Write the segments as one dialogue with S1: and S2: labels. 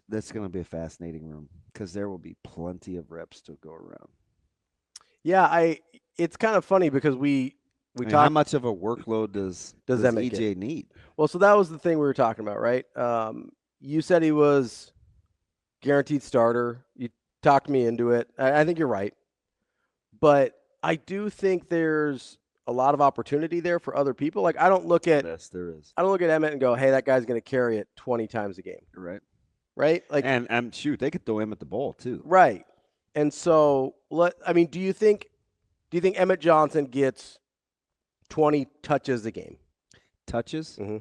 S1: That's going to be a fascinating room because there will be plenty of reps to go around.
S2: Yeah, it's kind of funny because we
S1: I mean, how
S2: talked.
S1: much of a workload
S2: Does
S1: does
S2: Emmett get?
S1: EJ need?
S2: Well, so that was the thing we were talking about, right? You said he was guaranteed starter. You talked me into it. I think you're right, but I do think there's a lot of opportunity there for other people. Like
S1: Yes, there is.
S2: I don't look at Emmett and go, hey, that guy's going to carry it 20 times a game,
S1: You're right.
S2: right? Like,
S1: And shoot, they could throw him at the ball too.
S2: right. And so I mean, do you think Emmett Johnson gets 20 touches a game?
S1: Touches,
S2: Mm-hmm.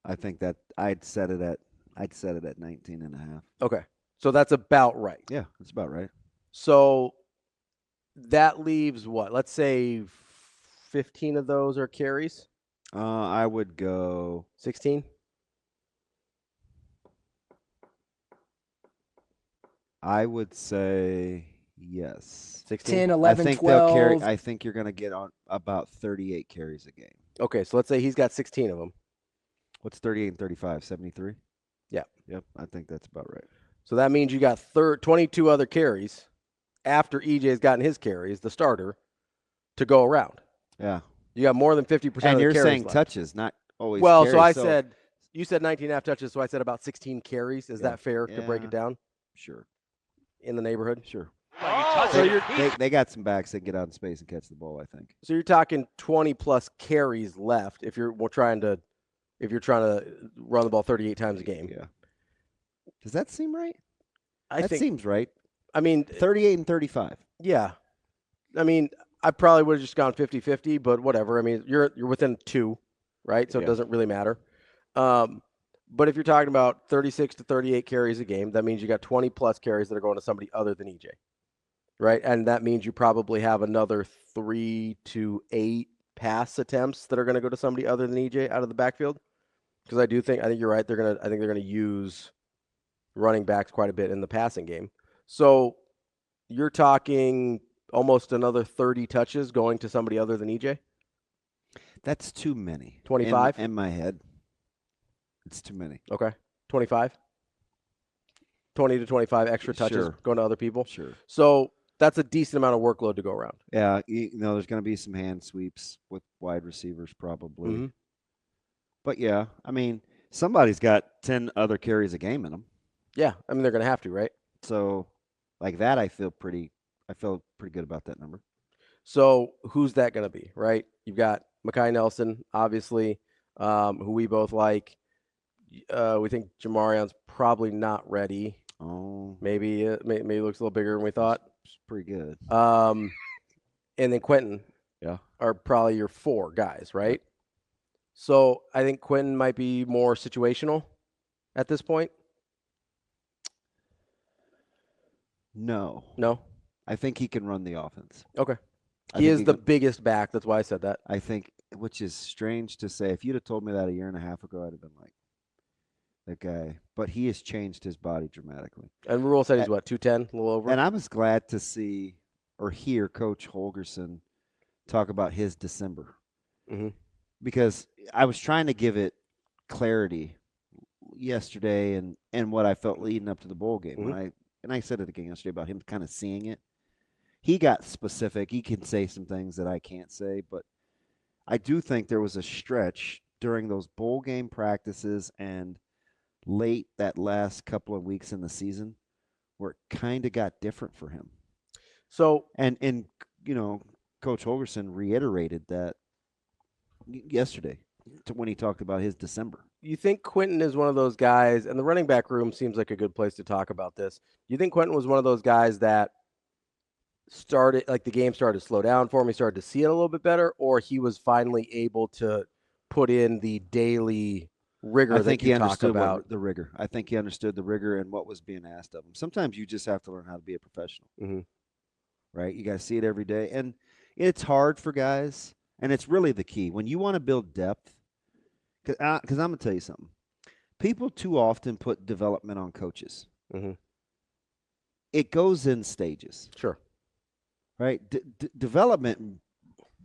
S1: I think that I'd set it at 19 and a half.
S2: Okay, so that's about right.
S1: Yeah, that's about right.
S2: So that leaves what? Let's say 15 of those are carries.
S1: I would go
S2: 16.
S1: I would say yes.
S2: 16.
S3: 10,
S1: I
S3: 11,
S1: think they'll carry
S3: 12.
S1: I think you're going to get on about 38 carries a game.
S2: Okay, so let's say he's got 16 of them.
S1: What's 38 and 35? 73?
S2: Yeah.
S1: Yep, I think that's about right.
S2: So that means you got 22 other carries after EJ's gotten his carries, the starter, to go around.
S1: Yeah.
S2: You got more than 50% of
S1: And
S2: the
S1: you're
S2: carries
S1: saying
S2: left.
S1: touches, not always
S2: Well,
S1: carries.
S2: so I said you said 19 and a half touches, so I said about 16 carries. Is
S1: Yeah.
S2: that fair to break
S1: Yeah.
S2: it down
S1: Sure.
S2: in the neighborhood?
S1: Sure.
S2: So you're
S1: They got some backs that get out in space and catch the ball, I think.
S2: so you're talking 20 plus carries left if you're trying to run the ball 38 times a game.
S1: Yeah. Does that seem right?
S2: I
S1: That
S2: think.
S1: seems right.
S2: I mean,
S1: 38 and 35.
S2: yeah. I mean, I probably would have just gone 50-50, but whatever. I mean, you're within 2, right? So it
S1: Yeah.
S2: doesn't really matter. But if you're talking about 36 to 38 carries a game, that means you got 20 plus carries that are going to somebody other than EJ, right? And that means you probably have another 3 to 8 pass attempts that are going to go to somebody other than EJ out of the backfield. Because I think you're right. I think they're gonna use running backs quite a bit in the passing game. So you're talking almost another 30 touches going to somebody other than EJ.
S1: That's too many.
S2: 25?
S1: In my head. It's too many.
S2: Okay, 25. 20 to 25 extra touches
S1: Sure.
S2: going to other people.
S1: Sure.
S2: So that's a decent amount of workload to go around.
S1: Yeah, there's going to be some hand sweeps with wide receivers probably.
S2: Mhm.
S1: But yeah, I mean, somebody's got 10 other carries a game in them.
S2: Yeah, I mean they're going to have to, right?
S1: So, like that, I feel pretty good about that number.
S2: So who's that going to be, right? You've got Mekhi Nelson, obviously, who we both like. We think Jamarion's probably not ready.
S1: Oh,
S2: Maybe maybe looks a little bigger than we thought.
S1: it's pretty good.
S2: And then Quentin
S1: Yeah.
S2: are probably your 4 guys, right? So I think Quentin might be more situational at this point.
S1: No,
S2: No?
S1: I think he can run the offense.
S2: Okay.
S1: I
S2: He
S1: think
S2: is the biggest back. That's why I said that.
S1: I think, which is strange to say. If you'd have told me that a year and a half ago, I'd have been like, that guy. But he has changed his body dramatically.
S2: And Rule said he's what, 210, a little over?
S1: And I was glad to see or hear Coach Holgerson talk about his December.
S2: Mhm.
S1: Because I was trying to give it clarity yesterday and what I felt leading up to the bowl game. And I said it again yesterday about him kind of seeing it. He got specific. He can say some things that I can't say, but I do think there was a stretch during those bowl game practices and late that last couple of weeks in the season where it kind of got different for him.
S2: So
S1: And Coach Holgerson reiterated that yesterday when he talked about his December.
S2: you think Quentin is one of those guys, and the running back room seems like a good place to talk about this. You think Quentin was one of those guys that started, like the game started to slow down for him, he started to see it a little bit better, or he was finally able to put in the daily rigor
S1: I think
S2: that
S1: he
S2: you talk
S1: understood
S2: about?
S1: the rigor. I think he understood the rigor and what was being asked of him. Sometimes you just have to learn how to be a professional,
S2: Mhm.
S1: right? You got to see it every day. And it's hard for guys, and it's really the key. When you want to build depth, because I'm going to tell you something. People too often put development on coaches.
S2: Mhm.
S1: It goes in stages,
S2: Sure.
S1: right? Development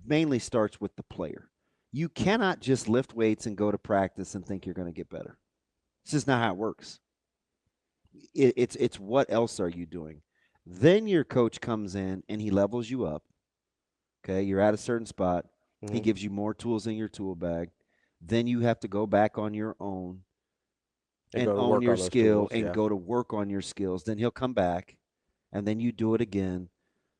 S1: mainly starts with the player. You cannot just lift weights and go to practice and think you're going to get better. It's just not how it works. It's what else are you doing? Then your coach comes in and he levels you up. Okay, you're at a certain spot. He
S2: Mm-hmm.
S1: gives you more tools in your tool bag. Then you have to go back on your own
S2: And
S1: and
S2: go to
S1: own
S2: work
S1: your
S2: on those
S1: skill
S2: tools.
S1: and
S2: Yeah.
S1: go to work on your skills. Then he'll come back and then you do it again.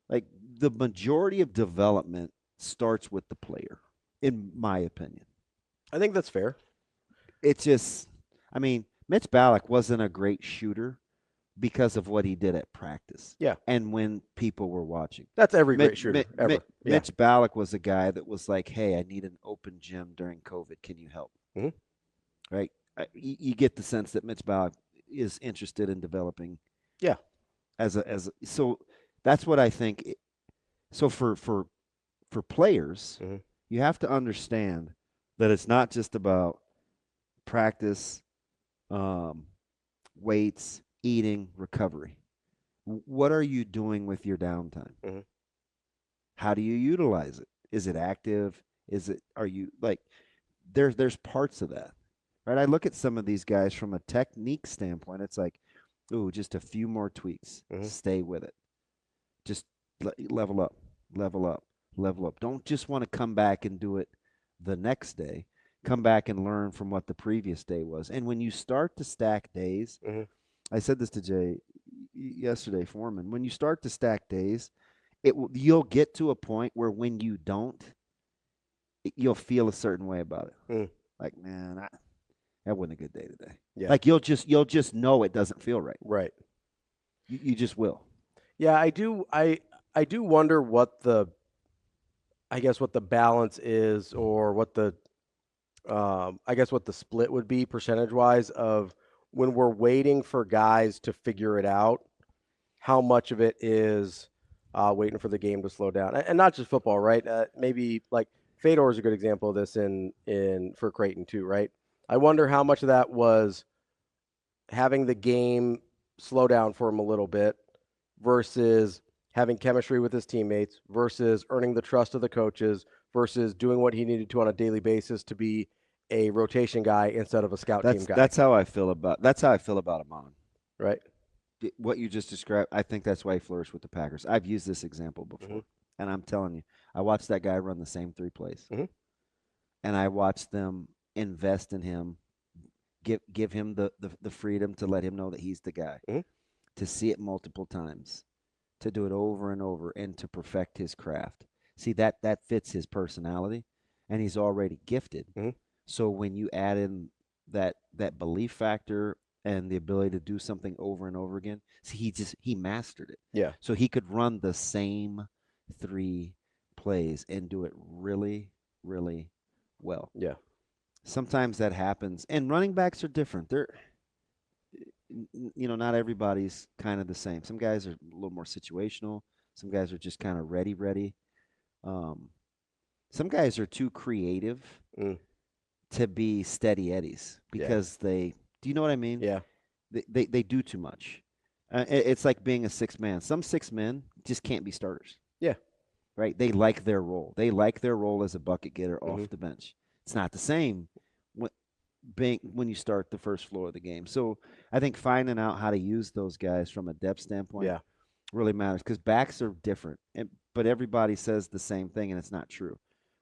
S1: Like the majority of development starts with the player, in my opinion.
S2: I think that's fair.
S1: It's just, I mean, Mitch Ballack wasn't a great shooter because of what he did at practice
S2: Yeah.
S1: and when people were watching.
S2: That's every
S1: Mitch,
S2: great shooter ever. Yeah.
S1: Mitch Ballack was a guy that was like, "Hey, I need an open gym during COVID. Can you help?"
S2: Mm-hmm.
S1: Right? You get the sense that Mitch Ballack is interested in developing
S2: Yeah.
S1: so that's what I think. So for players,
S2: Mm-hmm.
S1: you have to understand that it's not just about practice, um, weights, eating, recovery. What are you doing with your downtime?
S2: Mm-hmm.
S1: How do you utilize it? Is it active? Is it are you like there's parts of that. Right? I look at some of these guys from a technique standpoint. It's like, ooh, just a few more tweaks.
S2: Mm-hmm.
S1: Stay with it. Just level up, level up, level up. Don't just want to come back and do it the next day. Come back and learn from what the previous day was. And when you start to stack days,
S2: Mm-hmm.
S1: I said this to Jay yesterday, Foreman. When you start to stack days, you'll get to a point where when you don't, you'll feel a certain way about it.
S2: Mm.
S1: Like, man, that wasn't a good day today.
S2: Yeah.
S1: Like you'll just know it doesn't feel right.
S2: Right.
S1: You just will.
S2: Yeah. I do wonder what the I guess what the balance is, or what the I guess what the split would be percentage wise of when we're waiting for guys to figure it out. How much of it is waiting for the game to slow down, and not just football, right? Maybe like Fedor is a good example of this in for Creighton too, right? I wonder how much of that was having the game slow down for him a little bit versus having chemistry with his teammates versus earning the trust of the coaches versus doing what he needed to on a daily basis to be a rotation guy instead of a scout team guy,
S1: That's how I feel about Amon.
S2: right?
S1: What you just described, I think that's why he flourished with the Packers. I've used this example
S2: Mm-hmm.
S1: before, and I'm telling you, I watched that guy run the same three plays,
S2: Mm-hmm.
S1: and I watched them invest in him, give him the freedom to let him know that he's the guy,
S2: Mm-hmm.
S1: to see it multiple times, to do it over and over, and to perfect his craft. See that fits his personality, and he's already gifted.
S2: Mm-hmm.
S1: So when you add in that belief factor and the ability to do something over and over again, see he mastered it.
S2: Yeah.
S1: So he could run the same three plays and do it really, really well.
S2: Yeah.
S1: Sometimes that happens, and running backs are different. Not everybody's kind of the same. Some guys are a little more situational. Some guys are just kind of ready. Um, some guys are too creative
S2: Mm.
S1: to be steady eddies
S2: Yeah.
S1: because do you know what I mean?
S2: Yeah.
S1: They do too much. It's like being a six man. Some six men just can't be starters,
S2: Yeah.
S1: right? They like their role. They like their role as a bucket getter
S2: Mm-hmm.
S1: off the bench. It's not the same when when you start the first floor of the game. So I think finding out how to use those guys from a depth standpoint
S2: Yeah.
S1: really matters because backs are different. But everybody says the same thing, and it's not true.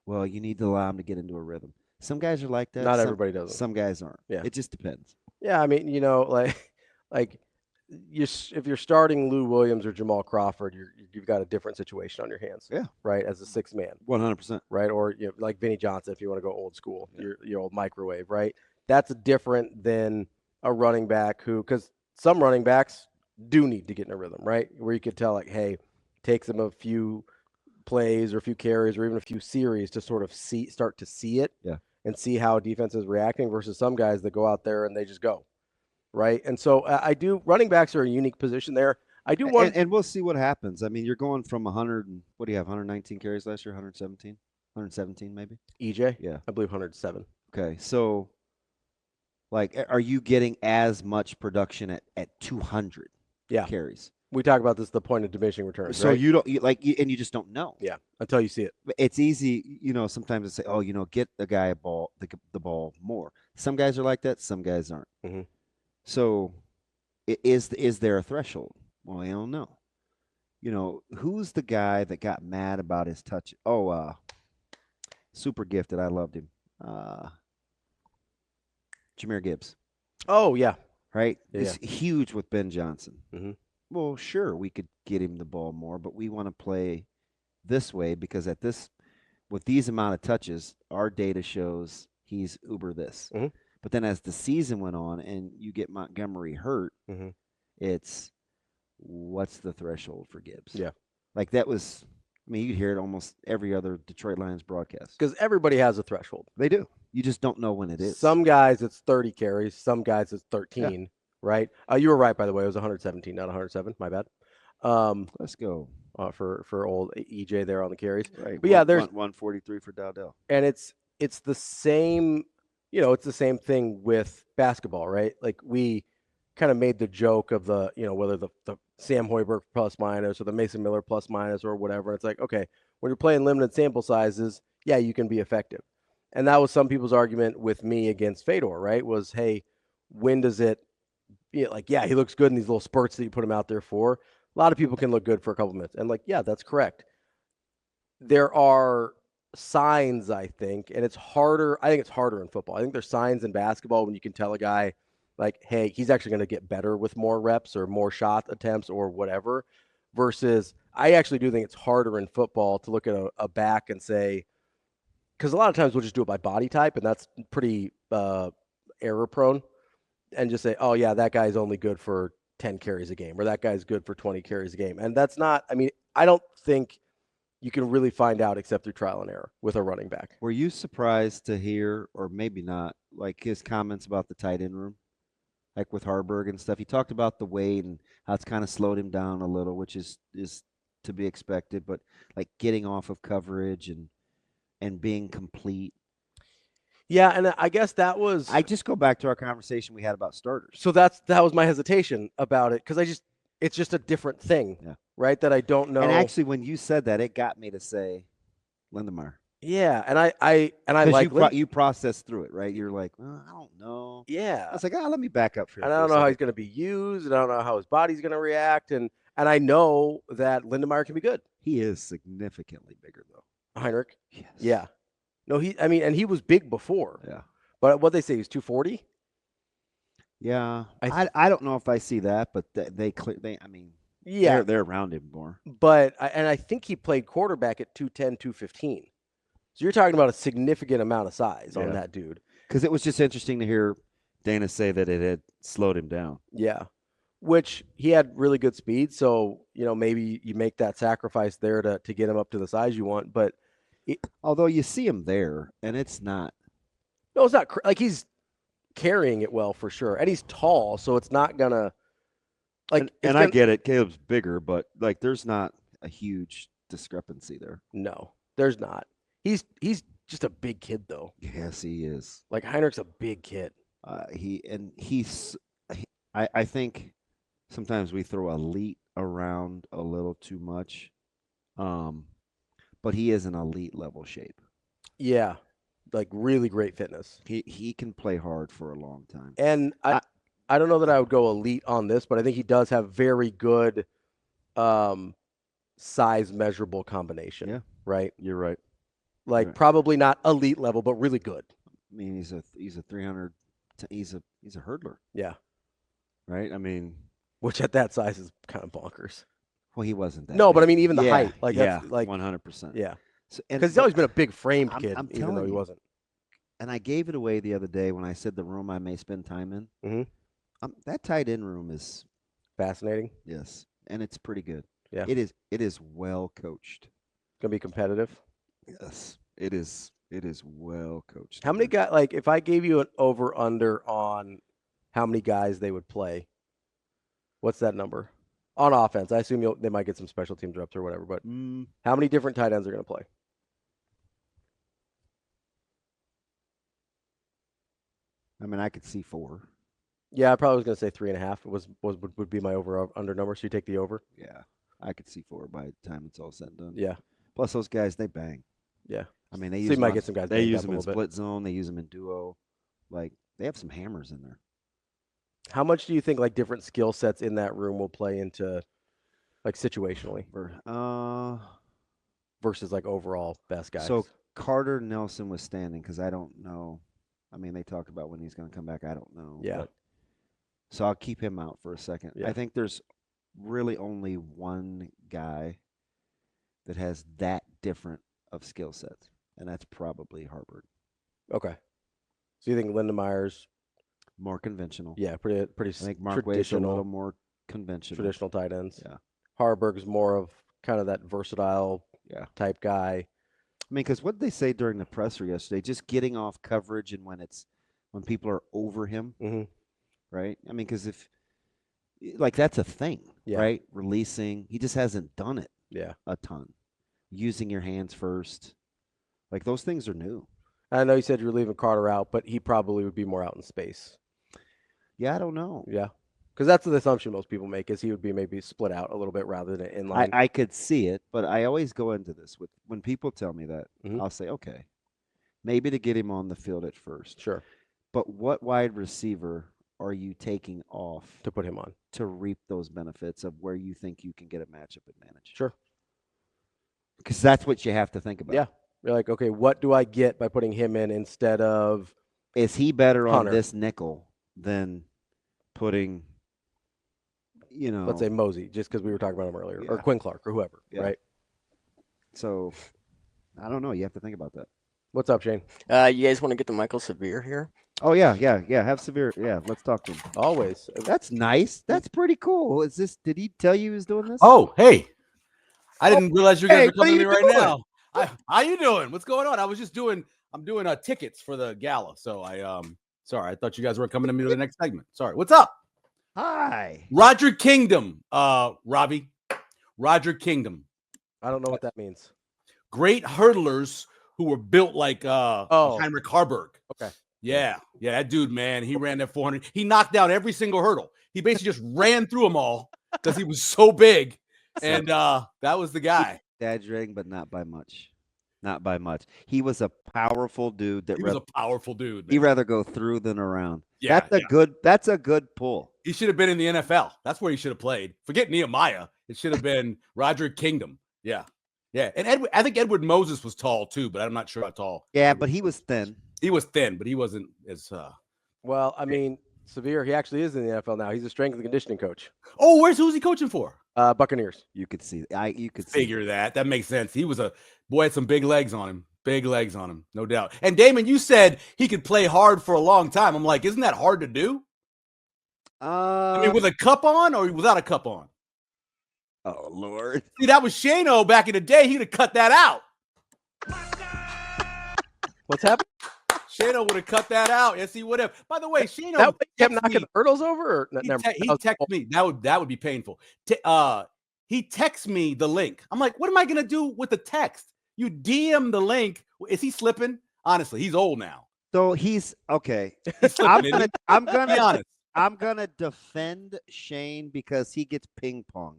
S1: Well, you need to allow them to get into a rhythm. Some guys are like that.
S2: Not
S1: Some
S2: everybody doesn't.
S1: some guys aren't.
S2: Yeah.
S1: It just depends.
S2: Yeah. I mean, like if you're starting Lou Williams or Jamal Crawford, you've got a different situation on your hands,
S1: Yeah,
S2: right? As a six man,
S1: 100%.
S2: right? Or like Vinny Johnson, if you want to go old school, your old microwave, right? That's different than a running back because some running backs do need to get in a rhythm, right? Where you could tell, like, hey, takes them a few plays or a few carries or even a few series to sort of start to see it
S1: Yeah.
S2: and see how defense is reacting versus some guys that go out there and they just go, right? And so I do. Running backs are a unique position there. I do want.
S1: And we'll see what happens. I mean, you're going from 100 and what do you have? 119 carries last year, 117, 117 maybe.
S2: EJ,
S1: Yeah.
S2: I believe 107.
S1: Okay. So, like, are you getting as much production at 200
S2: Yeah.
S1: carries?
S2: We talk about this, the point of diminishing returns,
S1: So
S2: right?
S1: you don't and you just don't know.
S2: Yeah, until you see it.
S1: It's easy, sometimes to say, oh, get the guy a ball, the ball more. Some guys are like that. Some guys aren't.
S2: Mm-hmm.
S1: So Is there a threshold? Well, I don't know. Who's the guy that got mad about his touch? Oh, super gifted. I loved him. Uh, Jahmyr Gibbs,
S2: Oh yeah,
S1: right?
S2: yeah.
S1: He's huge with Ben Johnson.
S2: Mm-hmm.
S1: Well, sure, we could get him the ball more, but we want to play this way because with these amount of touches, our data shows he's uber this.
S2: Mm-hmm.
S1: But then as the season went on and you get Montgomery hurt,
S2: Mm-hmm.
S1: it's what's the threshold for Gibbs?
S2: Yeah,
S1: Like that was, I mean, you'd hear it almost every other Detroit Lions broadcast.
S2: because everybody has a threshold.
S1: They do. You just don't know when it is.
S2: Some guys it's 30 carries, some guys it's 13.
S1: Yeah.
S2: Right? You were right, by the way. It was 117, not 107. My bad.
S1: Let's go.
S2: For old EJ there on the carries.
S1: Right.
S2: But yeah, there's
S1: 143 for Dowdell.
S2: And it's the same, it's the same thing with basketball, right? Like we kind of made the joke of the, whether the Sam Hoiberg plus minus or the Mason Miller plus minus or whatever. It's like, okay, when you're playing limited sample sizes, yeah, you can be effective. And that was some people's argument with me against Fedor, right? Was, hey, when does it like, yeah, he looks good in these little spurts that you put him out there for. A lot of people can look good for a couple minutes. And like, yeah, that's correct. There are signs, I think, and it's harder. I think it's harder in football. I think there's signs in basketball when you can tell a guy, like, hey, he's actually going to get better with more reps or more shot attempts or whatever, versus I actually do think it's harder in football to look at a back and say, because a lot of times we'll just do it by body type, and that's pretty error prone, and just say, oh, yeah, that guy's only good for 10 carries a game, or that guy's good for 20 carries a game. And that's not, I mean, I don't think you can really find out except through trial and error with a running back.
S1: Were you surprised to hear, or maybe not, like his comments about the tight end room? Like with Harburg and stuff. He talked about the weight and how it's kind of slowed him down a little, which is to be expected, but like getting off of coverage and being complete.
S2: Yeah, and I guess that was
S1: I just go back to our conversation we had about starters.
S2: so that was my hesitation about it, because it's just a different thing,
S1: Yeah.
S2: right? That I don't know.
S1: And actually, when you said that, it got me to say Lindemeyer.
S2: Yeah, and I like
S1: you processed through it, right? You're like, well, I don't know.
S2: yeah,
S1: I was like, let me back up for.
S2: And I don't know how he's going to be used, and I don't know how his body's going to react, and I know that Lindemeyer can be good.
S1: He is significantly bigger though.
S2: Heinrich,
S1: yes,
S2: yeah, no, and he was big before,
S1: yeah.
S2: But what they say he's 240.
S1: Yeah, I don't know if I see that, but I mean,
S2: yeah,
S1: they're around him more.
S2: But I think he played quarterback at 210, 215. So you're talking about a significant amount of size on that dude.
S1: Because it was just interesting to hear Dana say that it had slowed him down.
S2: Yeah, which he had really good speed. So maybe you make that sacrifice there to get him up to the size you want. But
S1: although you see him there, and it's not.
S2: No, it's not like he's carrying it well for sure, and he's tall, so it's not gonna like.
S1: And I get it, Caleb's bigger, but like there's not a huge discrepancy there.
S2: No, there's not. He's just a big kid though.
S1: Yes, he is.
S2: Like Heinrich's a big kid.
S1: I think sometimes we throw elite around a little too much, but he is an elite level shape.
S2: Yeah, like really great fitness.
S1: He can play hard for a long time.
S2: And I don't know that I would go elite on this, but I think he does have very good size measurable combination.
S1: Yeah.
S2: Right?
S1: You're right.
S2: Like probably not elite level, but really good.
S1: I mean, he's a 300 he's a hurdler.
S2: Yeah.
S1: Right? I mean,
S2: which at that size is kind of bonkers.
S1: Well, he wasn't that.
S2: No,
S1: big.
S2: But I mean even the height. Like that's like
S1: 100%.
S2: Yeah. Because he's always been a big framed kid, even though he wasn't.
S1: And I gave it away the other day when I said the room I may spend time in.
S2: Mm-hmm.
S1: That tight end room is
S2: fascinating.
S1: Yes, and it's pretty good.
S2: Yeah,
S1: it is. It is well coached.
S2: Gonna be competitive.
S1: Yes, it is. It is well coached.
S2: How many guys? Like, if I gave you an over under on how many guys they would play, what's that number on offense? I assume they might get some special teams reps or whatever. But how many different tight ends are going to play?
S1: I mean, I could see 4.
S2: Yeah, I probably was going to say 3.5. Would be my over under number. So you take the over.
S1: Yeah, I could see 4 by the time it's all said and done.
S2: Yeah.
S1: Plus, those guys, they bang.
S2: Yeah.
S1: I mean, they
S2: so you might get some guys.
S1: They use them in split zone. They use them in duo. Like they have some hammers in there.
S2: How much do you think like different skill sets in that room will play into like situationally versus like overall best guys?
S1: So Carter Nelson was standing because I don't know. I mean, they talked about when he's going to come back. I don't know.
S2: Yeah.
S1: But, so I'll keep him out for a second.
S2: Yeah.
S1: I think there's really only one guy that has that different of skill sets, and that's probably Harvard.
S2: Okay. So you think Lindemeyer's
S1: More conventional.
S2: yeah, pretty
S1: I think Mark Wade's a little more conventional.
S2: Traditional tight ends.
S1: Yeah.
S2: Harburg's more of kind of that versatile type guy.
S1: I mean, because what did they say during the presser yesterday? Just getting off coverage and when people are over him, right? I mean, because if like that's a thing, right? Releasing, he just hasn't done it. A ton. Using your hands first, like those things are new.
S2: I know you said you're leaving Carter out, but he probably would be more out in space.
S1: Yeah, I don't know.
S2: Yeah. Because that's the assumption most people make is he would be maybe split out a little bit rather than inline.
S1: I could see it, but I always go into this with when people tell me that, I'll say, okay, maybe to get him on the field at first.
S2: Sure.
S1: But what wide receiver are you taking off
S2: to put him on
S1: to reap those benefits of where you think you can get a matchup advantage?
S2: Sure.
S1: Because that's what you have to think about.
S2: Yeah. You're like, okay, what do I get by putting him in instead of
S1: is he better
S2: Hunter
S1: on this nickel than putting,
S2: let's say Mosey, just because we were talking about him earlier, or Quinn Clark or whoever, right?
S1: So I don't know. You have to think about that.
S2: What's up, Shane?
S3: You guys want to get to Michael Severe here?
S1: Oh, yeah. Have Severe. Yeah, let's talk to him.
S2: Always.
S1: That's nice. That's pretty cool. Did he tell you he was doing this?
S4: Oh, hey. I didn't realize you guys were coming to me right
S1: doing?
S4: now. How you doing? What's going on? I'm doing tickets for the gala. So sorry, I thought you guys were coming to me to the next segment. Sorry. What's up?
S1: Hi.
S4: Roger Kingdom, Ravi. Roger Kingdom.
S2: I don't know what that means.
S4: Great hurdlers who were built like Heinrich Harburg.
S2: Okay.
S4: Yeah, that dude, man, he ran that 400. He knocked down every single hurdle. He basically just ran through them all because he was so big. And that was the guy.
S1: Exaggerating, but not by much. Not by much. He was a powerful dude.
S4: He was a powerful dude. Man.
S1: He'd rather go through than around.
S4: Yeah,
S1: that's a good pull.
S4: He should have been in the NFL. That's where he should have played. Forget Nehemiah. It should have been Roger Kingdom. Yeah. And I think Edward Moses was tall too, but I'm not sure how tall.
S1: Yeah, but he was thin.
S4: He was thin, but he wasn't as.
S2: Well, I mean, Severe. He actually is in the NFL now. He's a strength and conditioning coach.
S4: Oh, who's he coaching for?
S2: Buccaneers.
S1: You could see. You could
S4: figure that. That makes sense. He was had some big legs on him. Big legs on him, no doubt. And Damon, you said he could play hard for a long time. I'm like, isn't that hard to do? I mean, with a cup on or without a cup on?
S1: Oh, Lord.
S4: See, that was Shano back in the day. He'd have cut that out.
S2: What's happening?
S4: Shano would have cut that out. Yes, he would have. By the way, Shano
S2: that kept knocking the hurdles over. Or
S4: he texted me. That would be painful. He texts me the link. I'm like, what am I gonna do with the text? You DM the link. Is he slipping? Honestly, he's old now.
S1: So he's okay.
S4: He's slipping,
S1: I'm gonna defend Shane because he gets ping pong.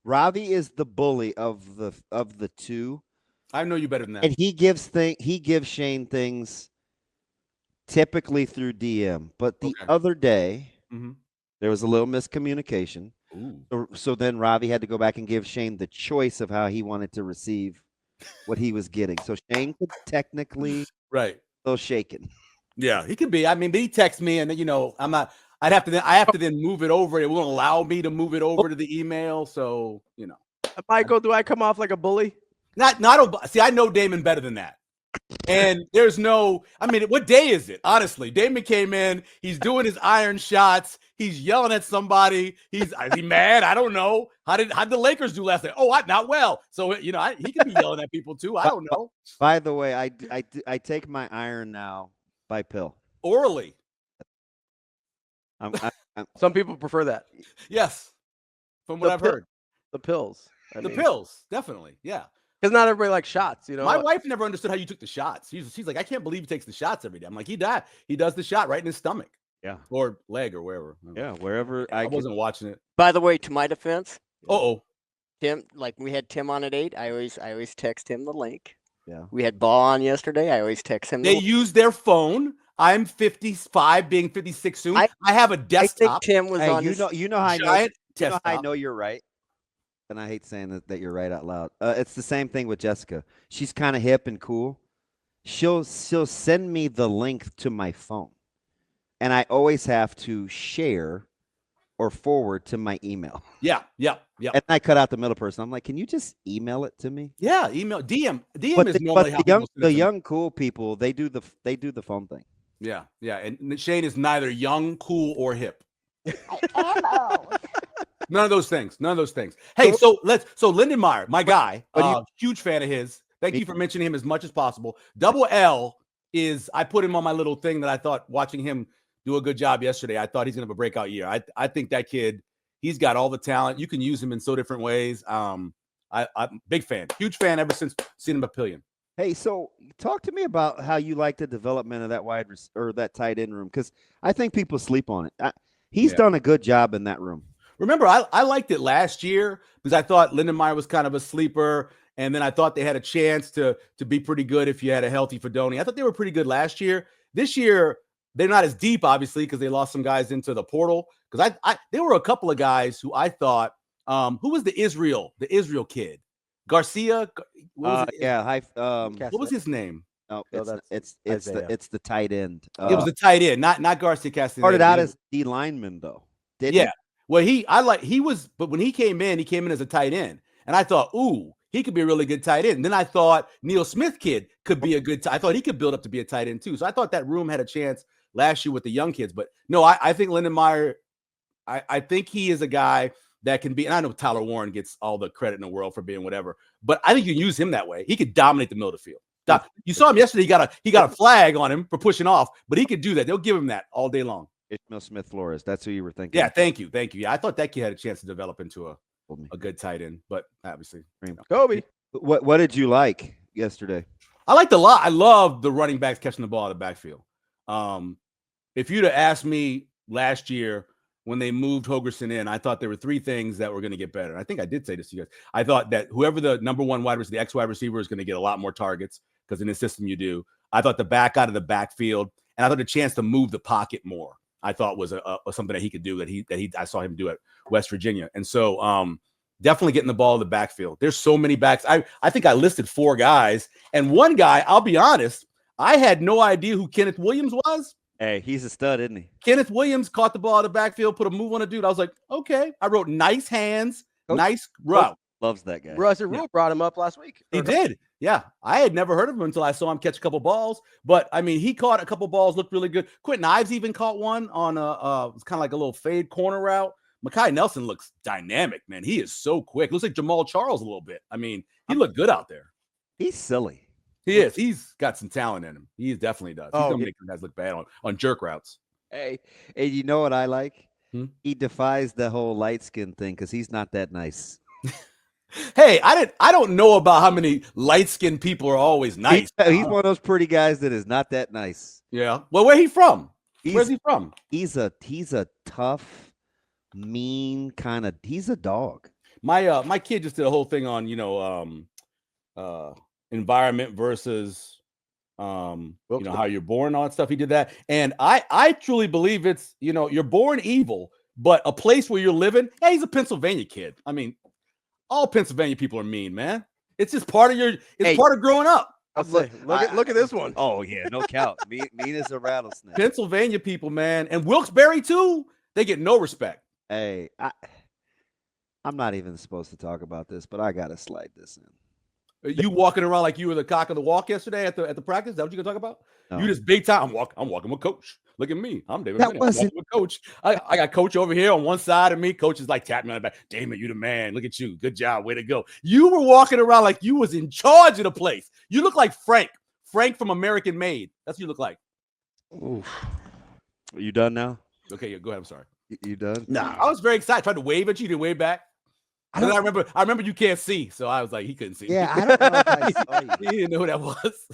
S1: Ravi is the bully of the two.
S4: I know you better than that.
S1: And he gives Shane things typically through DM. But the other day, there was a little miscommunication. So then Ravi had to go back and give Shane the choice of how he wanted to receive what he was getting. So Shane could technically still shaken.
S4: Yeah, he could be. I mean, but he texts me, and I'm not. I have to then move it over. It won't allow me to move it over to the email. So
S2: Michael, do I come off like a bully?
S4: Not. See, I know Damon better than that. And there's no. I mean, what day is it? Honestly, Damon came in. He's doing his iron shots. He's yelling at somebody. Is he mad? I don't know. How did the Lakers do last night? Oh, not well. So he could be yelling at people too. I don't know.
S1: By the way, I take my iron now by pill.
S4: Orally.
S2: Some people prefer that.
S4: Yes, from what I've heard.
S2: The pills.
S4: Pills, definitely. Yeah.
S2: Because not everybody likes shots,
S4: My wife never understood how you took the shots. She's like, I can't believe he takes the shots every day. I'm like, he does the shot right in his stomach.
S1: Yeah.
S4: Or leg or wherever.
S1: Yeah, wherever.
S4: I wasn't watching it.
S3: By the way, to my defense,
S4: Tim,
S3: like we had Tim on at 8. I always text him the link.
S1: Yeah.
S3: We had Ball on yesterday. I always text him.
S4: They use their phone. I'm 55, being 56 soon.
S3: I
S4: have a
S3: I think
S4: desktop,
S3: Tim was
S1: Hey,
S3: on
S1: you
S3: his.
S1: know how I know.
S4: giant
S1: You know how I
S4: desktop.
S1: know you're right. And I hate saying that you're right out loud. It's the same thing with Jessica. She's kind of hip and cool. She'll send me the link to my phone, and I always have to share or forward to my email.
S4: Yeah.
S1: And I cut out the middle person. I'm like, can you just email it to me?
S4: Yeah, email DM. DM
S1: But
S4: is
S1: the,
S4: normally how people send it
S1: the
S4: to me.
S1: young cool people, they do the phone thing.
S4: Yeah. And Shane is neither young, cool, or hip.
S5: I am old.
S4: None of those things. Hey, so Lindenmeyer, my guy, huge fan of his. Thank you for mentioning him as much as possible. Double L is, I put him on my little thing that I thought, watching him do a good job yesterday, I thought he's gonna have a breakout year. I think that kid, he's got all the talent. You can use him in so different ways. I'm big fan, huge fan ever since seeing him a pillion.
S1: Hey, so talk to me about how you like the development of that or that tight end room, because I think people sleep on it. He's done a good job in that room.
S4: Remember, I liked it last year because I thought Lindenmeyer was kind of a sleeper, and then I thought they had a chance to be pretty good if you had a healthy Fedoni. I thought they were pretty good last year. This year, they're not as deep, obviously, because they lost some guys into the portal. Because there were a couple of guys who I thought, who was the Israel kid? Garcia?
S1: What
S4: was his name?
S1: No, it's the tight end.
S4: It was the tight end, not Garcia Castaneda.
S1: Started out as D lineman though. Didn't he?
S4: Well, but when he came in as a tight end, and I thought, ooh, he could be a really good tight end. And then I thought Neil Smith kid could be a good. I thought he could build up to be a tight end too. So I thought that room had a chance last year with the young kids. But no, I think Lindenmeyer. I think he is a guy that can be. And I know Tyler Warren gets all the credit in the world for being whatever, but I think you can use him that way. He could dominate the middle of the field. You saw him yesterday. He got a flag on him for pushing off, but he could do that. They'll give him that all day long.
S1: Ishmael Smith Flores. That's who you were thinking.
S4: Yeah, thank you. Yeah, I thought that kid had a chance to develop into a good tight end, but obviously,
S2: Kobe.
S1: What did you like yesterday?
S4: I liked a lot. I loved the running backs catching the ball out of the backfield. If you'd have asked me last year when they moved Hogerson in, I thought there were three things that were going to get better. I think I did say this to you guys. I thought that whoever the number one wide receiver, the X wide receiver, is going to get a lot more targets because in the system you do. I thought the back out of the backfield, and I thought the chance to move the pocket more, I thought was something that he could do that I saw him do at West Virginia. And so definitely getting the ball in the backfield. There's so many backs. I think I listed 4 guys, and one guy, I'll be honest, I had no idea who Kenneth Williams was.
S1: Hey, he's a stud, isn't he?
S4: Kenneth Williams caught the ball in the backfield, put a move on a dude. I was like, okay. I wrote nice hands, nice route.
S1: Loves that guy.
S2: Russell Rule brought him up last week.
S4: He did. Yeah. I had never heard of him until I saw him catch a couple balls. But, I mean, he caught a couple balls, looked really good. Quentin Ives even caught one on it's kind of like a little fade corner route. Makai Nelson looks dynamic, man. He is so quick. Looks like Jamal Charles a little bit. I mean, he looked good out there.
S1: He's silly.
S4: He is. He's got some talent in him. He definitely does. He's going to make guys look bad on jerk routes.
S1: Hey, you know what I like? He defies the whole light skin thing because he's not that nice.
S4: Hey, I don't know about how many light-skinned people are always nice.
S1: He's one of those pretty guys that is not that nice.
S4: Yeah. Well, where he from? Where's he from?
S1: He's a tough, mean kind of. He's a dog.
S4: My kid just did a whole thing on environment versus how you're born and all that stuff. He did that, and I truly believe it's you're born evil, but a place where you're living. Hey, he's a Pennsylvania kid. I mean, all Pennsylvania people are mean, man. It's just part of part of growing up.
S2: Look at this one.
S1: Oh yeah, no count. mean as a rattlesnake.
S4: Pennsylvania people, man, and Wilkes-Barre too. They get no respect.
S1: Hey, I'm not even supposed to talk about this, but I gotta slide this in.
S4: You walking around like you were the cock of the walk yesterday at the practice? Is that what you're gonna talk about?
S1: No.
S4: You just big time. I'm walking with Coach. Look at me. I'm David.
S1: That wasn't...
S4: I'm walking with Coach. I got Coach over here on one side of me. Coach is like tapping me on the back. Damon, you the man. Look at you. Good job. Way to go. You were walking around like you was in charge of the place. You look like Frank. Frank from American Made. That's what you look like.
S1: Oof. Are you done now?
S4: Okay, go ahead. I'm sorry.
S1: You done?
S4: No. I was very excited. Tried to wave at you. You didn't wave back. I remember you can't see, so I was like, he couldn't see.
S1: Yeah, I don't know if I saw you.
S4: He didn't know who that was.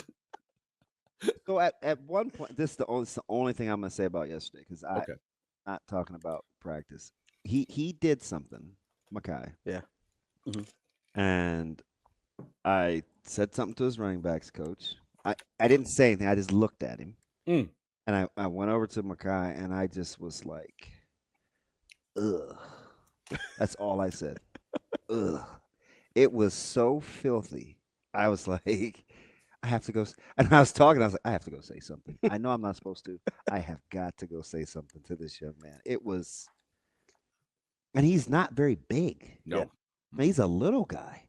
S1: So at one point, this is the only thing I'm gonna say about yesterday because I'm not talking about practice. He did something, Makai.
S2: Yeah.
S1: Mm-hmm. And I said something to his running backs coach. I didn't say anything. I just looked at him. And I went over to Makai and I just was like, ugh. That's all I said. Ugh. It was so filthy. I was like, I have to go. And I was talking. I was like, I have to go say something. I know I'm not supposed to. I have got to go say something to this young man. It was, and he's not very big.
S4: No.
S2: Yeah.
S1: I mean, he's a little guy.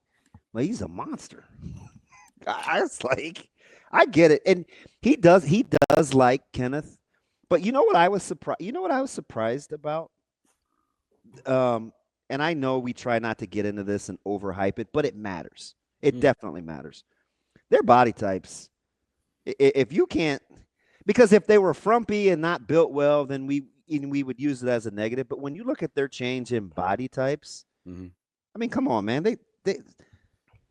S1: Well, he's a monster. I was like, I get it, and he does like Kenneth. But you know what I was surprised. You know what I was surprised about. And I know we try not to get into this and overhype it, but it matters. It definitely matters. Their body types. If you can't, because if they were frumpy and not built well, then we would use it as a negative. But when you look at their change in body types, I mean, come on, man. They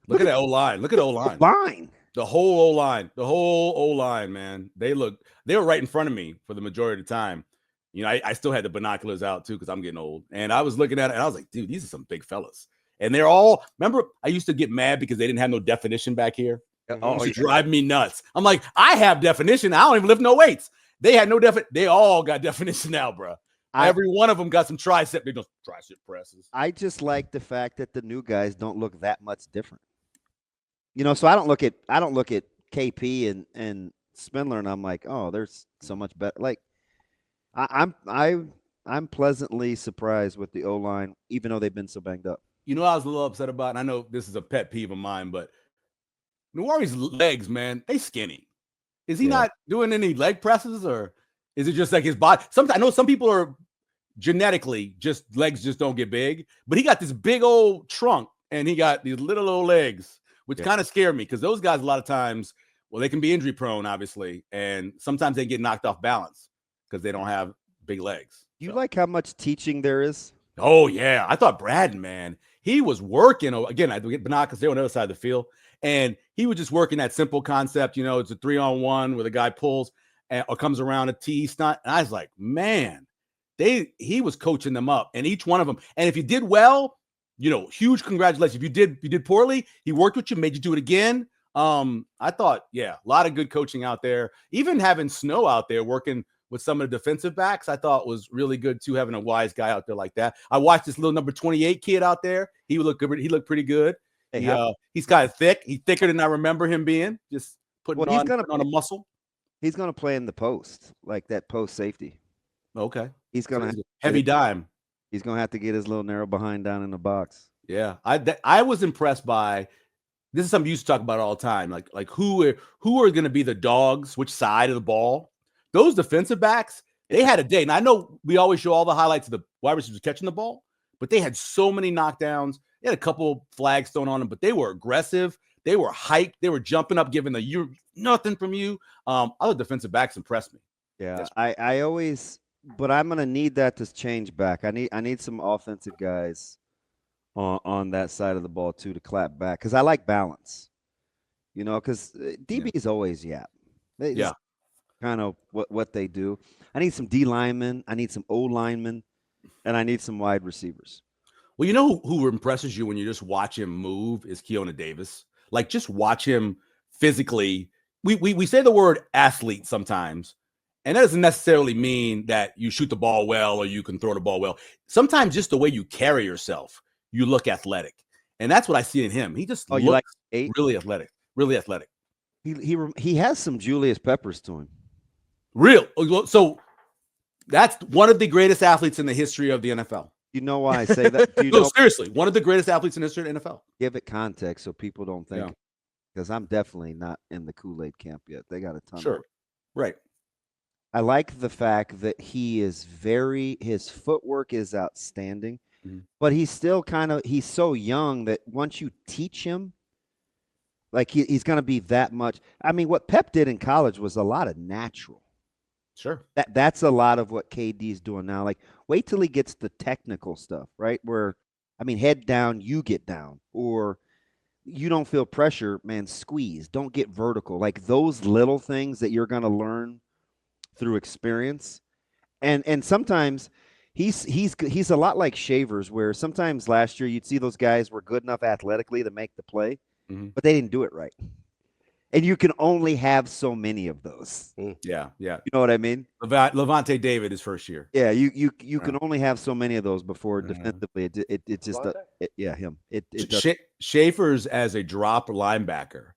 S4: look at that O line. Look at O line.
S1: Line.
S4: The whole O line. The whole O line, man. They were right in front of me for the majority of the time. You know, I still had the binoculars out too because I'm getting old. And I was looking at it and I was like, dude, these are some big fellas. And they're all, remember, I used to get mad because they didn't have no definition back here. It used to drive me nuts. I'm like, I have definition. I don't even lift no weights. They had no definition. They all got definition now, bro. Every one of them got some tricep. They don't tricep presses.
S1: I just like the fact that the new guys don't look that much different. You know, so I don't look at KP and Spindler and I'm like, oh, there's so much better. Like, I'm pleasantly surprised with the O line, even though they've been so banged up.
S4: You know, I was a little upset about, and I know this is a pet peeve of mine, but Newari's legs, man, they skinny. Is he not doing any leg presses, or is it just like his body? Sometimes I know some people are genetically legs just don't get big, but he got this big old trunk and he got these little old legs, which kind of scare me because those guys a lot of times, well, they can be injury prone, obviously, and sometimes they get knocked off balance because they don't have big legs.
S1: Do you like how much teaching there is?
S4: Oh, yeah. I thought Braden, man, he was working. Again, I get binoculars there on the other side of the field, and he was just working that simple concept. You know, it's a 3-on-1 where the guy pulls or comes around a T stunt. And I was like, man, he was coaching them up, and each one of them. And if you did well, you know, huge congratulations. If you did poorly, he worked with you, made you do it again. I thought, a lot of good coaching out there. Even having Snow out there working with some of the defensive backs, I thought was really good too, having a wise guy out there like that. I watched this little number 28 kid out there. He looked good. He looked pretty good. He's kind of thick. He's thicker than I remember him being. Just putting on a muscle.
S1: He's going to play in the post, like that post safety.
S4: Okay.
S1: He's going to
S4: heavy dime.
S1: He's going to have to get his little narrow behind down in the box.
S4: Yeah. I was impressed by, this is something you used to talk about all the time. Like who are going to be the dogs, which side of the ball? Those defensive backs, they had a day. And I know we always show all the highlights of the wide receivers catching the ball, but they had so many knockdowns. They had a couple flags thrown on them, but they were aggressive. They were hyped. They were jumping up, giving you nothing from you. Other defensive backs impressed me.
S1: Yeah, I always, but I'm going to need that to change back. I need some offensive guys on that side of the ball too to clap back because I like balance. You know, because DB is always yap. Kind of what they do. I need some D linemen, I need some O linemen, and I need some wide receivers.
S4: Well, you know who impresses you when you just watch him move is Keona Davis. Like, just watch him physically. We say the word athlete sometimes, and that doesn't necessarily mean that you shoot the ball well or you can throw the ball well. Sometimes just the way you carry yourself, you look athletic, and that's what I see in him. He just looks really athletic, really athletic.
S1: He has some Julius Peppers to him.
S4: Real. So that's one of the greatest athletes in the history of the NFL.
S1: You know why I say that?
S4: Seriously, one of the greatest athletes in the history of the NFL.
S1: Give it context so people don't think, because I'm definitely not in the Kool-Aid camp yet. They got a ton.
S4: Sure. Right.
S1: I like the fact that his footwork is outstanding, but he's still he's so young that once you teach him, like he's going to be that much. I mean, what Pep did in college was a lot of natural.
S4: Sure.
S1: That's a lot of what KD's doing now. Like, wait till he gets the technical stuff, right? Where, I mean, head down, you get down, or you don't feel pressure, man, squeeze. Don't get vertical. Like those little things that you're going to learn through experience. And sometimes he's a lot like Shavers, where sometimes last year you'd see those guys were good enough athletically to make the play, but they didn't do it right. And you can only have so many of those.
S4: Yeah.
S1: You know what I mean?
S4: Levante David his first year.
S1: Yeah, you can only have so many of those before
S4: Yeah.
S1: defensively it just him. It does.
S4: Schaefer's as a drop linebacker,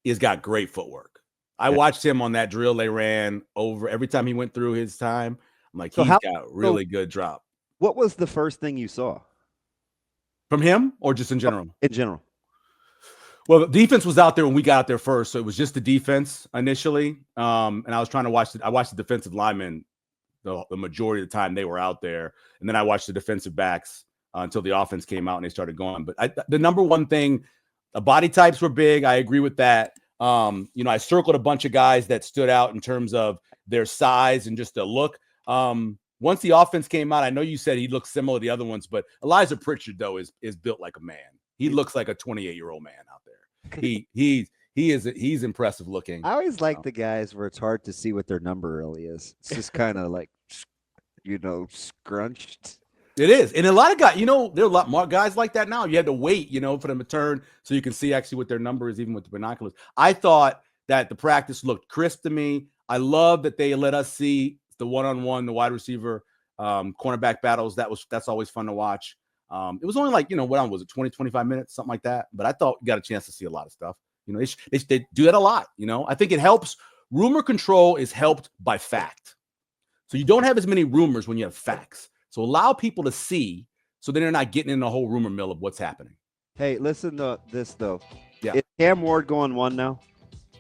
S4: he's got great footwork. I watched him on that drill they ran over every time he went through his time. I'm like, he's got really good drop.
S1: What was the first thing you saw
S4: from him, or just in general?
S1: In general.
S4: Well, the defense was out there when we got out there first, so it was just the defense initially. And I was trying to watch I watched the defensive linemen the majority of the time they were out there, and then I watched the defensive backs until the offense came out and they started going. But the number one thing, the body types were big. I agree with that. I circled a bunch of guys that stood out in terms of their size and just the look. Once the offense came out, I know you said he looks similar to the other ones, but Elijah Pritchard though is built like a man. He looks like a 28-year-old man out there. He's impressive looking.
S1: I always like the guys where it's hard to see what their number really is. It's just kind of like, scrunched.
S4: It is. And a lot of guys, there are a lot more guys like that now. You had to wait, for them to turn so you can see actually what their number is, even with the binoculars. I thought that the practice looked crisp to me. I love that they let us see the one-on-one, the wide receiver, cornerback battles. That's always fun to watch. It was only like, what was it, 20, 25 minutes, something like that. But I thought we got a chance to see a lot of stuff. They do that a lot. I think it helps. Rumor control is helped by fact. So you don't have as many rumors when you have facts. So allow people to see so then they're not getting in the whole rumor mill of what's happening.
S1: Hey, listen to this, though.
S4: Yeah.
S1: Is Cam Ward going one now?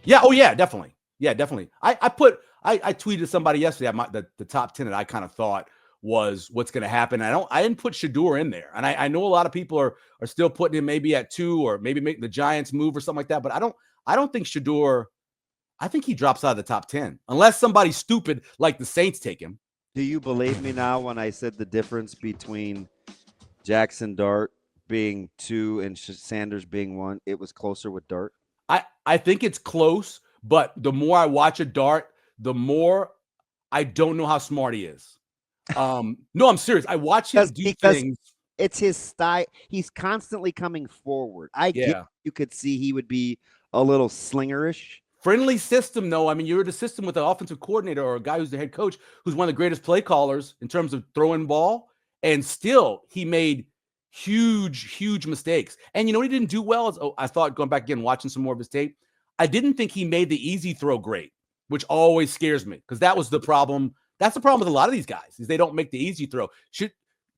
S4: Yeah. Oh, yeah, definitely. Yeah, definitely. I tweeted somebody yesterday the top 10 that I kind of thought was what's going to happen. I didn't put Shedeur in there. And I know a lot of people are still putting him maybe at 2 or maybe make the Giants move or something like that. But I don't think Shedeur, I think he drops out of the top 10 unless somebody stupid like the Saints take him.
S1: Do you believe me now when I said the difference between Jackson Dart being 2 and Sanders being 1? It was closer with Dart.
S4: I think it's close, but the more I watch a Dart, the more I don't know how smart he is. No, I'm serious. I watch him do things.
S1: It's his style. He's constantly coming forward. You could see he would be a little slingerish.
S4: Friendly system, though. I mean, you're in a system with an offensive coordinator or a guy who's the head coach who's one of the greatest play callers in terms of throwing ball. And still, he made huge mistakes. And he didn't do well? I thought, going back again, watching some more of his tape, I didn't think he made the easy throw great, which always scares me because that was the problem. That's the problem with a lot of these guys is they don't make the easy throw.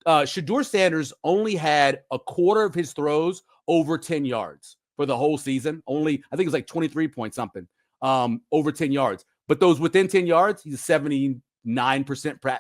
S4: Shedeur Sanders only had a quarter of his throws over 10 yards for the whole season. Only, I think it was like 23 point something over 10 yards. But those within 10 yards, he's a 79%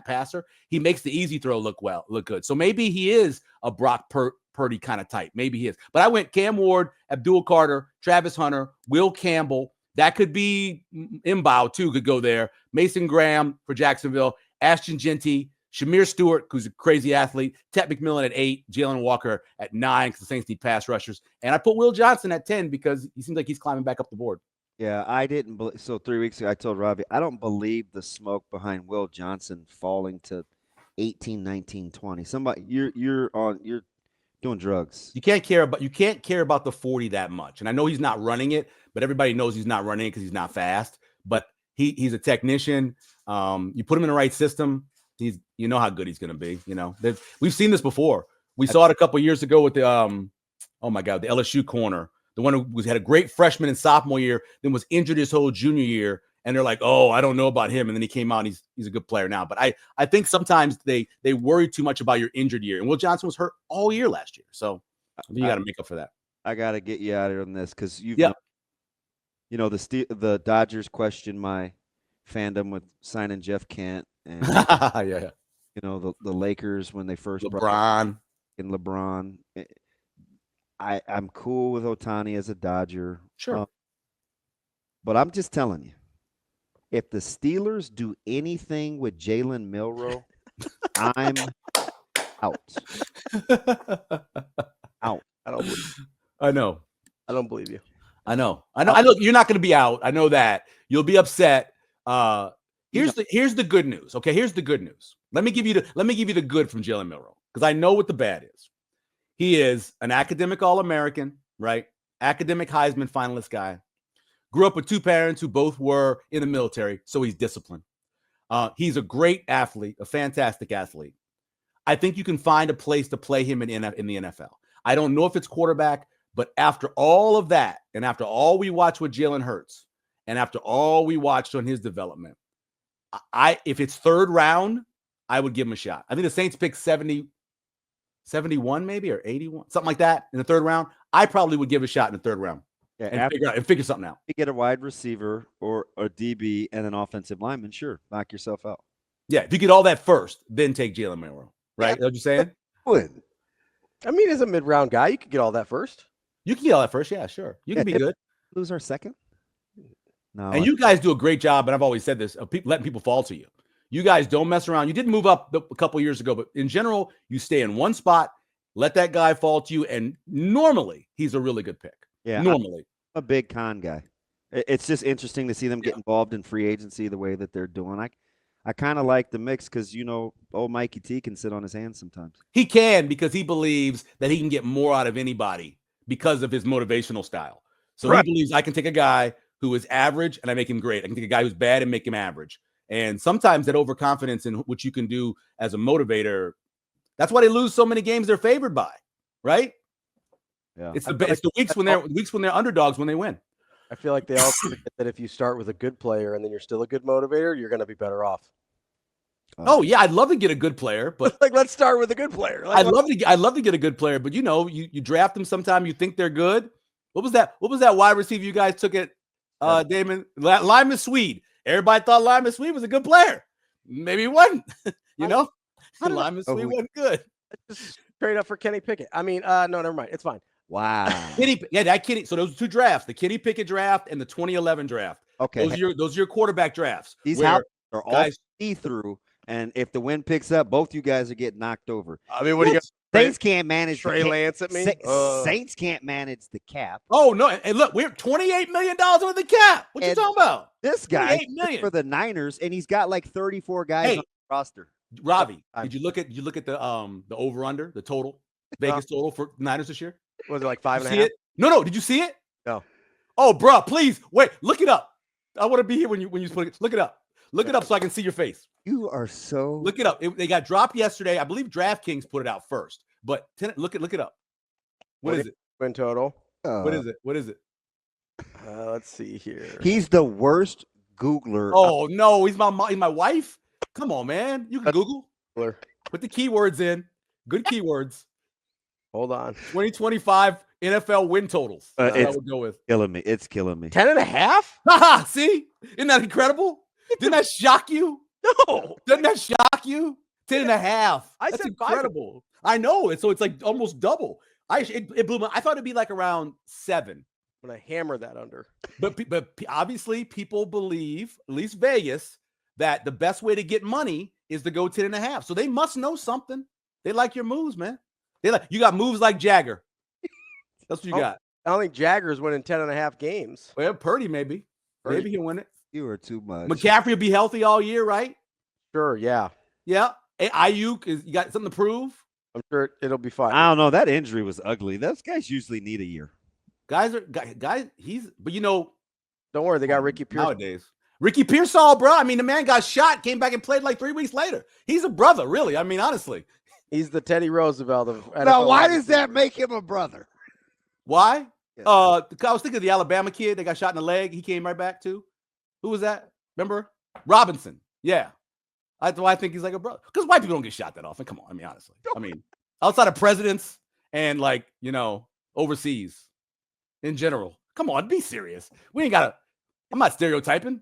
S4: passer. He makes the easy throw look good. So maybe he is a Brock Purdy kind of type. Maybe he is. But I went Cam Ward, Abdul Carter, Travis Hunter, Will Campbell. That could be M'Bow too, could go there. Mason Graham for Jacksonville, Ashton Genty, Shamir Stewart, who's a crazy athlete, Tet McMillan at 8, Jalen Walker at 9 because the Saints need pass rushers. And I put Will Johnson at 10 because he seems like he's climbing back up the board.
S1: Yeah, I didn't believe. So 3 weeks ago, I told Ravi, I don't believe the smoke behind Will Johnson falling to 18, 19, 20. Somebody, you're doing drugs.
S4: You can't care about the 40 that much. And I know he's not running it, but everybody knows he's not running it because he's not fast. But he's a technician. You put him in the right system, you know how good he's going to be. We've seen this before. We saw it a couple years ago with the the LSU corner, the one who had a great freshman and sophomore year, then was injured his whole junior year. And they're like, oh, I don't know about him. And then he came out and he's a good player now. But I think sometimes they worry too much about your injured year. And Will Johnson was hurt all year last year. So you got to make up for that.
S1: I got to get you out of here on this because the Dodgers question my fandom with signing Jeff Kent. And,
S4: yeah.
S1: The Lakers when they first
S4: LeBron.
S1: I'm cool with Ohtani as a Dodger.
S4: Sure.
S1: But I'm just telling you, if the Steelers do anything with Jalen Milroe, I'm out. Out.
S2: I don't believe you.
S4: I know.
S2: I don't believe you.
S4: I know. Look, you're not going to be out. I know that. You'll be upset. Here's the good news. Okay, here's the good news. Let me give you the good from Jalen Milroe because I know what the bad is. He is an academic All-American, right? Academic Heisman finalist guy. grew up with two parents who both were in the military, so he's disciplined. He's a great athlete, a fantastic athlete. I think you can find a place to play him in the NFL. I don't know if it's quarterback, but after all of that, and after all we watched with Jalen Hurts, and after all we watched on his development, if it's third round, I would give him a shot. I think the Saints picked 71 maybe, or 81, something like that in the third round. I probably would give a shot in the third round and figure something out.
S1: You get a wide receiver or a DB and an offensive lineman, sure, knock yourself out.
S4: Yeah, if you get all that first, then take Jalen Milroe. Right? That's what you're saying?
S1: Would.
S2: I mean, as a mid-round guy, you could get all that first.
S4: You can get all that first, yeah, sure. You can be good.
S1: Lose our second? No.
S4: And you guys do a great job, and I've always said this, of letting people fall to you. You guys don't mess around. You did move up a couple years ago, but in general, you stay in one spot, let that guy fall to you, and normally he's a really good pick.
S1: Yeah,
S4: normally.
S1: I'm a big con guy. It's just interesting to see them get involved in free agency the way that they're doing. I kind of like the mix because, old Mikey T can sit on his hands sometimes.
S4: He can, because he believes that he can get more out of anybody because of his motivational style. So He believes I can take a guy who is average and I make him great. I can take a guy who's bad and make him average. And sometimes that overconfidence in what you can do as a motivator, that's why they lose so many games they're favored by, right?
S1: Yeah.
S4: It's the weeks when they're underdogs when they win.
S2: I feel like they all forget that if you start with a good player and then you're still a good motivator, you're going to be better off.
S4: Oh yeah, I'd love to get a good player, but
S2: let's start with a good player.
S4: I'd love to get a good player, but you draft them sometime, you think they're good. What was that wide receiver you guys took at Damon? Lyman Swede. Everybody thought Lyman Swede was a good player. Maybe he wasn't. Lyman Swede wasn't good.
S2: Just straight up for Kenny Pickett. I mean, no, never mind. It's fine.
S1: Wow.
S4: That Kenny. So those two drafts, the Kenny Pickett draft and the 2011 draft.
S1: Okay.
S4: Those are your quarterback drafts.
S1: These are all see-through, and if the wind picks up, both you guys are getting knocked over.
S2: I mean, what do you got?
S1: Saints can't manage
S2: Trey Lance at me.
S1: Saints can't manage the cap.
S4: Oh no! And look, we're $28 million under the cap. What you talking about?
S1: This guy for the Niners, and he's got like 34 guys on the roster.
S4: Ravi, did you look at the over under, the total Vegas total for Niners this year?
S2: Was it like 5.5?
S4: No. Did you see it?
S2: No.
S4: Oh, bro, please wait. Look it up. I want to be here when you put it. Look it up. Look it up so I can see your face.
S1: You are so.
S4: Look it up. They got dropped yesterday. I believe DraftKings put it out first. But look it up. What is it?
S2: Win total.
S4: What is it?
S2: Let's see here.
S1: He's the worst Googler.
S4: Oh no, he's my wife. Come on, man. You can Google. Put the keywords in. Good keywords.
S2: Hold on.
S4: 2025 NFL win totals. That's what I would go with.
S1: It's killing me.
S2: 10.5?
S4: See? Isn't that incredible? Didn't that shock you?
S2: No.
S4: Doesn't that shock you? 10.5. That's
S2: said
S4: incredible. I know. It's like almost double. It blew my. I thought it'd be like around 7.
S2: I'm gonna hammer that under.
S4: But obviously people believe, at least Vegas, that the best way to get money is to go 10.5. So they must know something. They like your moves, man. You got moves like Jagger. That's what you got.
S2: I don't think Jagger's winning 10.5 games.
S4: Well, Purdy maybe. Maybe he'll win it.
S1: You are too much.
S4: McCaffrey will be healthy all year, right?
S2: Sure, yeah.
S4: Yeah. Hey, Ayuk, you got something to prove?
S2: I'm sure it'll be fine.
S1: I don't know. That injury was ugly. Those guys usually need a year.
S4: But
S2: don't worry, they got Ricky Pearsall.
S4: Nowadays. Ricky Pearsall, bro. I mean, the man got shot, came back and played like 3 weeks later. He's a brother, really. I mean, honestly.
S2: He's the Teddy Roosevelt of NFL.
S1: Now, why does that make him a brother?
S4: Why?
S1: Yeah.
S4: I was thinking of the Alabama kid that got shot in the leg. He came right back too. Who was that? Remember? Robinson. Yeah. That's why I think he's like a brother. Because white people don't get shot that often. Come on. I mean, honestly. I mean, outside of presidents and overseas in general. Come on, be serious. I'm not stereotyping.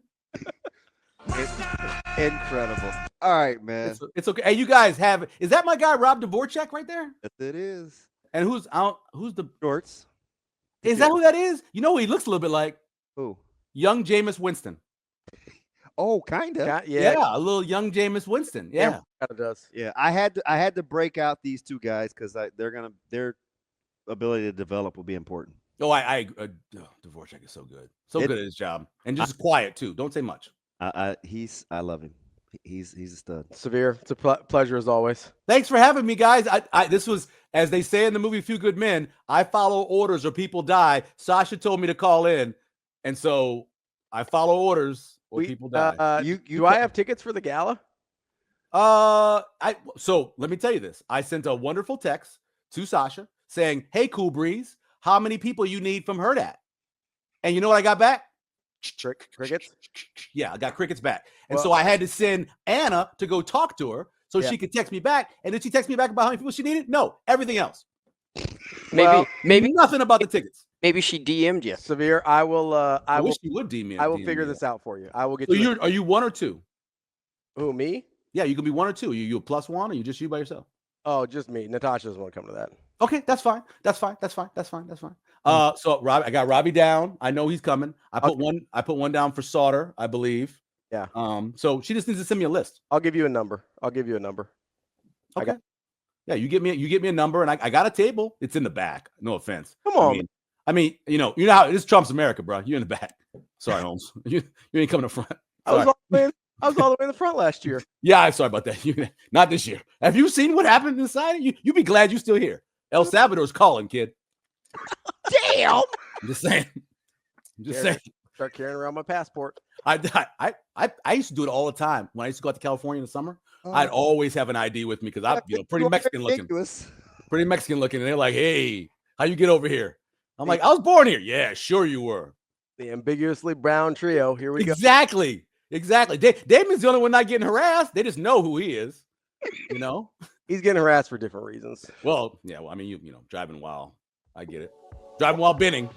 S1: Incredible. All right, man.
S4: It's okay. Hey, you guys is that my guy Rob Dvorak right there?
S1: Yes, it is.
S4: And who's the
S1: Shorts?
S4: Is that who that is? You know who he looks a little bit like?
S1: Who?
S4: Young Jameis Winston.
S1: Oh, kind of.
S4: Yeah, a little young Jameis Winston. Yeah.
S2: Kind of does.
S1: Yeah, I had to break out these two guys because their ability to develop will be important.
S4: Oh, Dvorak is so good. Good at his job. And just quiet too. Don't say much.
S1: I love him. He's a stud.
S2: Severe. It's a pleasure as always.
S4: Thanks for having me, guys. This was, as they say in the movie Few Good Men, I follow orders or people die. Sasha told me to call in, And so I follow orders or people die.
S2: Do I have tickets for the gala?
S4: So let me tell you this. I sent a wonderful text to Sasha saying, "Hey, Cool Breeze, how many people you need from Hurrdat?" And you know what I got back?
S2: Crickets?
S4: Yeah, I got crickets back. And so I had to send Anna to go talk to her so she could text me back. And did she text me back about how many people she needed? No, everything else.
S3: Maybe
S4: Nothing about the tickets.
S3: maybe she DM'd you.
S2: Severe, I will.
S4: I wish you would DM me.
S2: I will figure this out for you. I will get
S4: So
S2: you.
S4: are you one or two?
S2: Who, me?
S4: Yeah, you can be one or two. You a plus one, or you just you by yourself?
S2: Oh, just me. Natasha doesn't want to come to that.
S4: Okay, that's fine. So Rob, I got Ravi down. I know he's coming. I put one down for Sauter, I believe.
S2: Yeah.
S4: So she just needs to send me a list.
S2: I'll give you a number.
S4: Okay. Yeah, you get me a number, and I got a table. It's in the back. No offense.
S2: Come on.
S4: I mean, you know how this Trump's America, bro. You're in the back. Sorry, Holmes. You ain't coming to front.
S2: I was all the way in the front last year.
S4: Yeah, I'm sorry about that. Not this year. Have you seen what happened inside? You be glad you're still here. El Salvador's calling, kid.
S3: Damn.
S4: I'm just saying.
S2: Start carrying around my passport.
S4: I used to do it all the time when I used to go out to California in the summer. I'd always have an ID with me because I'm pretty Mexican looking. Pretty Mexican looking, and they're like, "Hey, how you get over here?" I'm like, "I was born here." Yeah, sure you were.
S2: The ambiguously brown trio. Here we go.
S4: Exactly. Damon's the only one not getting harassed. They just know who he is. You know,
S2: he's getting harassed for different reasons.
S4: Well, yeah. Well, I mean, you know, driving while I get it, driving while binning.